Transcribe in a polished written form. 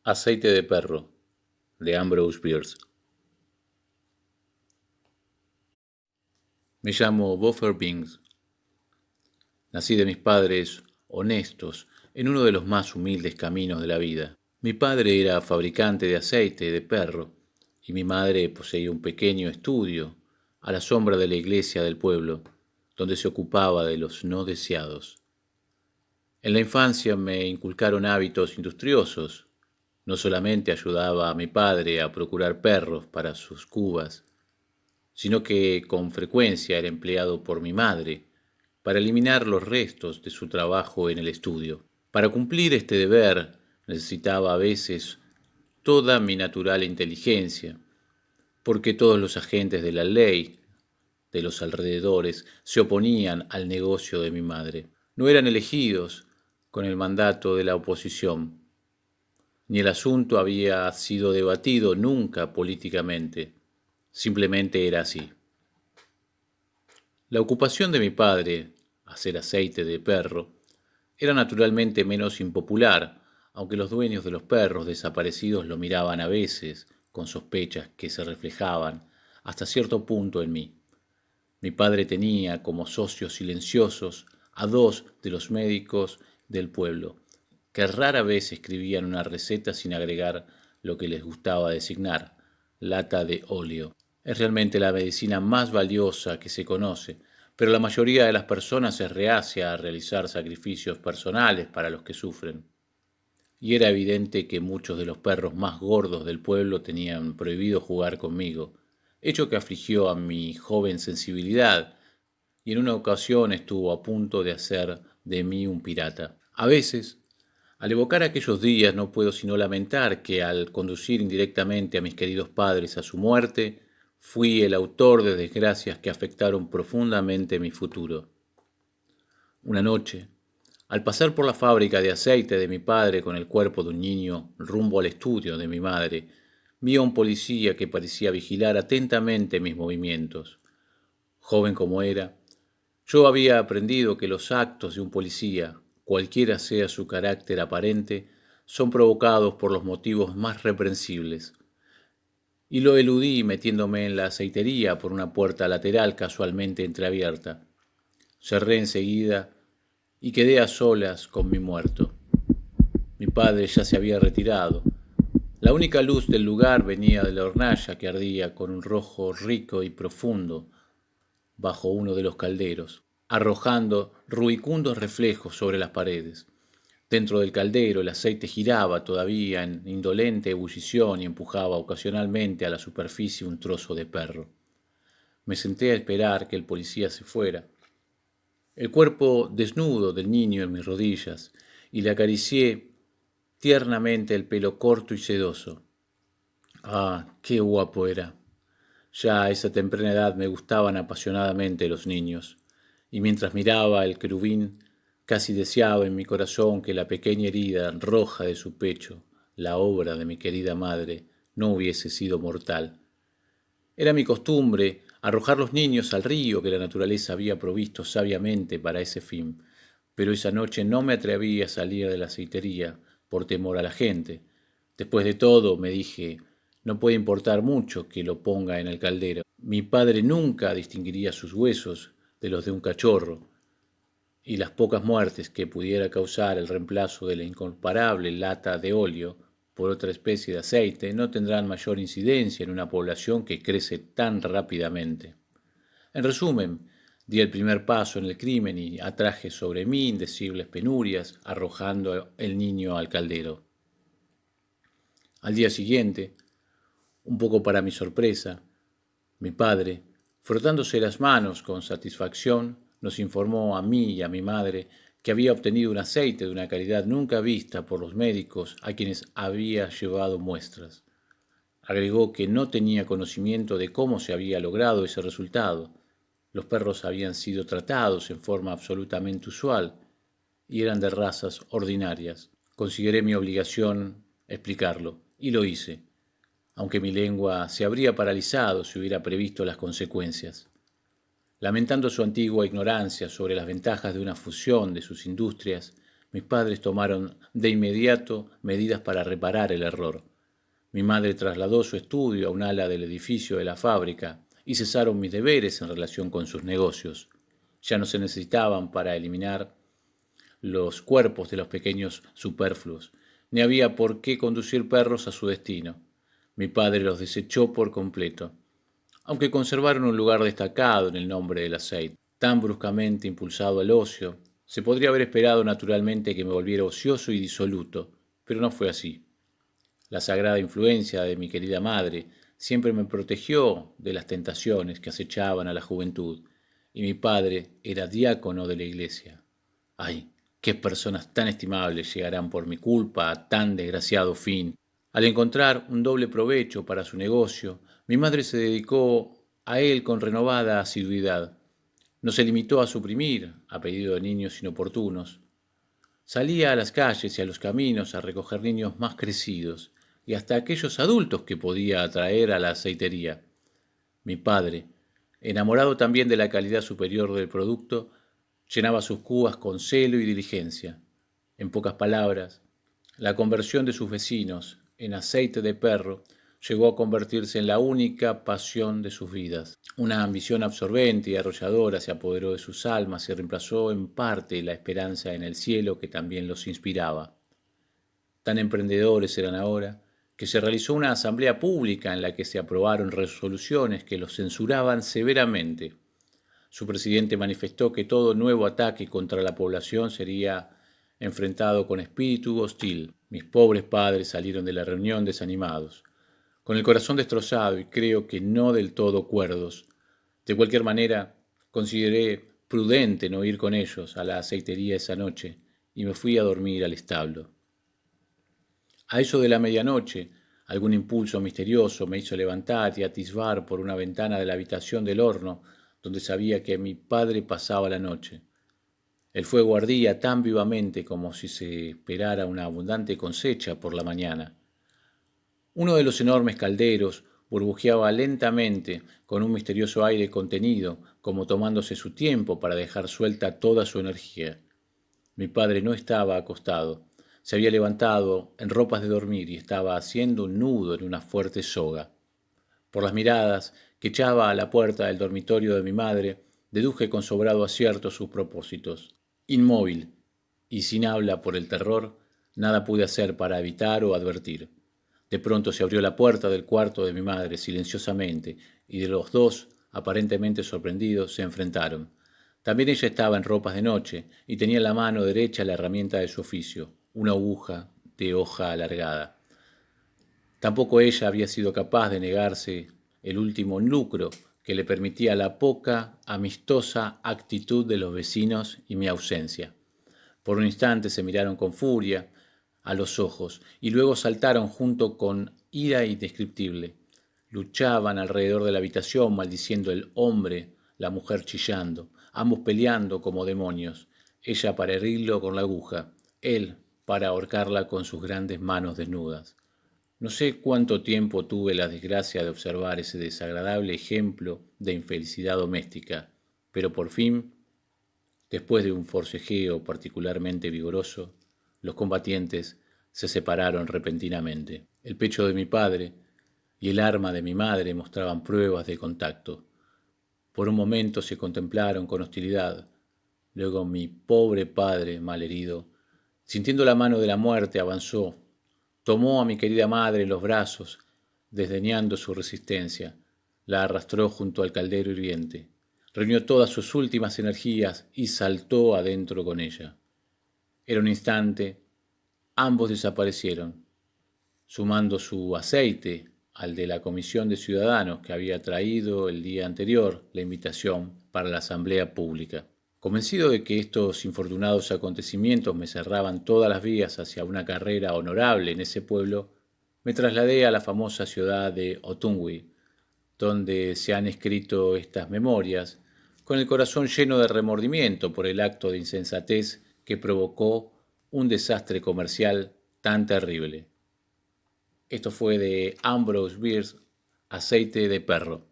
Aceite de perro, de Ambrose Bierce. Me llamo Buffer Binks. Nací de mis padres honestos en uno de los más humildes caminos de la vida. Mi padre era fabricante de aceite de perro y mi madre poseía un pequeño estudio a la sombra de la iglesia del pueblo, donde se ocupaba de los no deseados. En la infancia me inculcaron hábitos industriosos. No solamente ayudaba a mi padre a procurar perros para sus cubas, sino que con frecuencia era empleado por mi madre para eliminar los restos de su trabajo en el estudio. Para cumplir este deber necesitaba a veces toda mi natural inteligencia, porque todos los agentes de la ley de los alrededores se oponían al negocio de mi madre. No eran elegidos con el mandato de la oposición, ni el asunto había sido debatido nunca políticamente. Simplemente era así. La ocupación de mi padre, hacer aceite de perro, era naturalmente menos impopular, aunque los dueños de los perros desaparecidos lo miraban a veces con sospechas que se reflejaban hasta cierto punto en mí. Mi padre tenía como socios silenciosos a dos de los médicos del pueblo, que rara vez escribían una receta sin agregar lo que les gustaba designar, lata de óleo. Es realmente la medicina más valiosa que se conoce, pero la mayoría de las personas es reacia a realizar sacrificios personales para los que sufren. Y era evidente que muchos de los perros más gordos del pueblo tenían prohibido jugar conmigo, hecho que afligió a mi joven sensibilidad, y en una ocasión estuvo a punto de hacer de mí un pirata. A veces, al evocar aquellos días, no puedo sino lamentar que al conducir indirectamente a mis queridos padres a su muerte, fui el autor de desgracias que afectaron profundamente mi futuro. Una noche, al pasar por la fábrica de aceite de mi padre con el cuerpo de un niño rumbo al estudio de mi madre, vi a un policía que parecía vigilar atentamente mis movimientos. Joven como era, yo había aprendido que los actos de un policía, cualquiera sea su carácter aparente, son provocados por los motivos más reprensibles, y lo eludí metiéndome en la aceitería por una puerta lateral casualmente entreabierta. Cerré enseguida y quedé a solas con mi muerto. Mi padre ya se había retirado. La única luz del lugar venía de la hornalla que ardía con un rojo rico y profundo bajo uno de los calderos, arrojando rubicundos reflejos sobre las paredes. Dentro del caldero el aceite giraba todavía en indolente ebullición y empujaba ocasionalmente a la superficie un trozo de perro. Me senté a esperar que el policía se fuera. El cuerpo desnudo del niño en mis rodillas, y le acaricié tiernamente el pelo corto y sedoso. Ah, qué guapo era. Ya a esa temprana edad me gustaban apasionadamente los niños, y mientras miraba el querubín, casi deseaba en mi corazón que la pequeña herida roja de su pecho, la obra de mi querida madre, no hubiese sido mortal. Era mi costumbre arrojar los niños al río que la naturaleza había provisto sabiamente para ese fin, pero esa noche no me atreví a salir de la aceitería por temor a la gente. Después de todo, me dije, no puede importar mucho que lo ponga en el caldero. Mi padre nunca distinguiría sus huesos de los de un cachorro, y las pocas muertes que pudiera causar el reemplazo de la incomparable lata de óleo por otra especie de aceite no tendrán mayor incidencia en una población que crece tan rápidamente. En resumen, di el primer paso en el crimen y atraje sobre mí indecibles penurias, arrojando el niño al caldero. Al día siguiente, un poco para mi sorpresa, mi padre, frotándose las manos con satisfacción, nos informó a mí y a mi madre que había obtenido un aceite de una calidad nunca vista por los médicos a quienes había llevado muestras. Agregó que no tenía conocimiento de cómo se había logrado ese resultado. Los perros habían sido tratados en forma absolutamente usual y eran de razas ordinarias. Consideré mi obligación explicarlo, y lo hice, aunque mi lengua se habría paralizado si hubiera previsto las consecuencias. Lamentando su antigua ignorancia sobre las ventajas de una fusión de sus industrias, Mis padres tomaron de inmediato medidas para reparar el error. Mi madre trasladó su estudio a un ala del edificio de la fábrica y cesaron mis deberes en relación con sus negocios. Ya no se necesitaban para eliminar los cuerpos de los pequeños superfluos, ni había por qué conducir perros a su destino. Mi padre los desechó por completo, aunque conservaron un lugar destacado en el nombre del aceite. Tan bruscamente impulsado al ocio, se podría haber esperado naturalmente que me volviera ocioso y disoluto, pero no fue así. La sagrada influencia de mi querida madre siempre me protegió de las tentaciones que acechaban a la juventud, y mi padre era diácono de la iglesia. Ay, qué personas tan estimables llegarán por mi culpa a tan desgraciado fin. Al encontrar un doble provecho para su negocio, mi madre se dedicó a él con renovada asiduidad. No se limitó a suprimir, a pedido de niños inoportunos. Salía a las calles y a los caminos a recoger niños más crecidos y hasta aquellos adultos que podía atraer a la aceitería. Mi padre, enamorado también de la calidad superior del producto, llenaba sus cubas con celo y diligencia. En pocas palabras, la conversión de sus vecinos en aceite de perro llegó a convertirse en la única pasión de sus vidas. Una ambición absorbente y arrolladora se apoderó de sus almas y reemplazó en parte la esperanza en el cielo que también los inspiraba. Tan emprendedores eran ahora que se realizó una asamblea pública en la que se aprobaron resoluciones que los censuraban severamente. Su presidente manifestó que todo nuevo ataque contra la población sería enfrentado con espíritu hostil. Mis pobres padres salieron de la reunión desanimados, con el corazón destrozado y creo que no del todo cuerdos. De cualquier manera, consideré prudente no ir con ellos a la aceitería esa noche y me fui a dormir al establo. A eso de la medianoche, algún impulso misterioso me hizo levantar y atisbar por una ventana de la habitación del horno, donde sabía que mi padre pasaba la noche. El fuego ardía tan vivamente como si se esperara una abundante cosecha por la mañana. Uno de los enormes calderos burbujeaba lentamente, con un misterioso aire contenido, como tomándose su tiempo para dejar suelta toda su energía. Mi padre no estaba acostado. Se había levantado en ropas de dormir y estaba haciendo un nudo en una fuerte soga. Por las miradas que echaba a la puerta del dormitorio de mi madre, deduje con sobrado acierto sus propósitos. Inmóvil y sin habla por el terror, nada pude hacer para evitar o advertir. De pronto se abrió la puerta del cuarto de mi madre silenciosamente y de los dos, aparentemente sorprendidos, se enfrentaron. También ella estaba en ropas de noche y tenía en la mano derecha la herramienta de su oficio, una aguja de hoja alargada. Tampoco ella había sido capaz de negarse el último lucro que le permitía la poca, amistosa actitud de los vecinos y mi ausencia. Por un instante se miraron con furia a los ojos y luego saltaron junto con ira indescriptible. Luchaban alrededor de la habitación maldiciendo el hombre, la mujer chillando, ambos peleando como demonios, ella para herirlo con la aguja, él para ahorcarla con sus grandes manos desnudas. No sé cuánto tiempo tuve la desgracia de observar ese desagradable ejemplo de infelicidad doméstica, pero por fin, después de un forcejeo particularmente vigoroso, los combatientes se separaron repentinamente. El pecho de mi padre y el arma de mi madre mostraban pruebas de contacto. Por un momento se contemplaron con hostilidad. Luego mi pobre padre, malherido, sintiendo la mano de la muerte, avanzó, tomó a mi querida madre en los brazos, desdeñando su resistencia, la arrastró junto al caldero hirviente, reunió todas sus últimas energías y saltó adentro con ella. Era un instante, ambos desaparecieron, sumando su aceite al de la comisión de ciudadanos que había traído el día anterior la invitación para la asamblea pública. Convencido de que estos infortunados acontecimientos me cerraban todas las vías hacia una carrera honorable en ese pueblo, me trasladé a la famosa ciudad de Otungui, donde se han escrito estas memorias, con el corazón lleno de remordimiento por el acto de insensatez que provocó un desastre comercial tan terrible. Esto fue de Ambrose Bierce, Aceite de Perro.